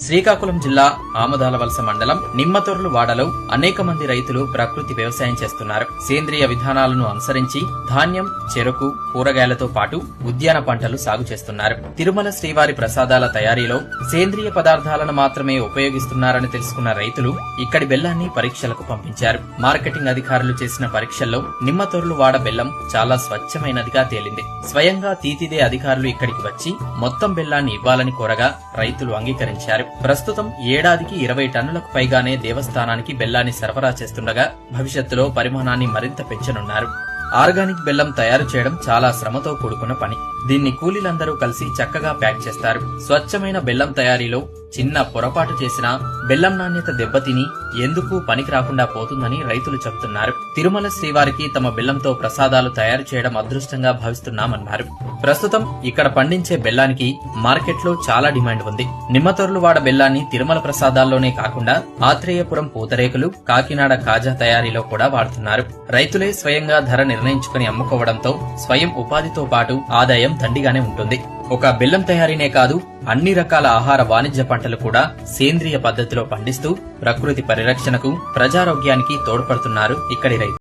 శ్రీకాకుళం జిల్లా ఆమదాలవలస మండలం నిమ్మతొర్లు వాడలో అనేక మంది రైతులు ప్రకృతి వ్యవసాయం చేస్తున్నారు. సేంద్రియ విధానాలను అనుసరించి ధాన్యం, చెరకు, కూరగాయలతో పాటు ఉద్యాన పంటలు సాగు చేస్తున్నారు. తిరుమల శ్రీవారి ప్రసాదాల తయారీలో సేంద్రియ పదార్థాలను మాత్రమే ఉపయోగిస్తున్నారని తెలుసుకున్న రైతులు ఇక్కడి బెల్లాన్ని పరీక్షలకు పంపించారు. మార్కెటింగ్ అధికారులు చేసిన పరీక్షల్లో నిమ్మతొర్లు వాడ బెల్లం చాలా స్వచ్ఛమైనదిగా తేలింది. స్వయంగా తీతిదే అధికారులు ఇక్కడికి వచ్చి మొత్తం బెల్లాన్ని ఇవ్వాలని కోరగా రైతులు అంగీకరించారు. ప్రస్తుతం ఏడాదికి 20 టన్నులకు పైగానే దేవస్థానానికి బెల్లాన్ని సరఫరా చేస్తుండగా భవిష్యత్తులో పరిమాణాన్ని మరింత పెంచనున్నారు. ఆర్గానిక్ బెల్లం తయారు చేయడం చాలా శ్రమతో కూడుకున్న పని. దీన్ని కూలీలందరూ కలిసి చక్కగా ప్యాక్ చేస్తారు. స్వచ్ఛమైన బెల్లం తయారీలో చిన్న పొరపాటు చేసినా బెల్లం నాణ్యత దెబ్బతిని ఎందుకు పనికి రాకుండా పోతుందని రైతులు చెబుతున్నారు. తిరుమల శ్రీవారికి తమ బెల్లంతో ప్రసాదాలు తయారు చేయడం అదృష్టంగా భావిస్తున్నామన్నారు. ప్రస్తుతం ఇక్కడ పండించే బెల్లానికి మార్కెట్లో చాలా డిమాండ్ ఉంది. నిమ్మతొర్లు వాడ బెల్లాన్ని తిరుమల ప్రసాదాల్లోనే కాకుండా ఆత్రేయపురం పూతరేకులు, కాకినాడ కాజా తయారీలో కూడా వాడుతున్నారు. రైతులే స్వయంగా ధర నిర్ణయించుకుని అమ్ముకోవడంతో స్వయం ఉపాధితో పాటు ఆదాయం దండిగానే ఉంటుంది. ఒక బెల్లం తయారీనే కాదు, అన్ని రకాల ఆహార వాణిజ్య పంటలు కూడా సేంద్రియ పద్ధతిలో పండిస్తూ ప్రకృతి పరిరక్షణకు, ప్రజారోగ్యానికి తోడ్పడుతున్నారు ఇక్కడి రైతులు.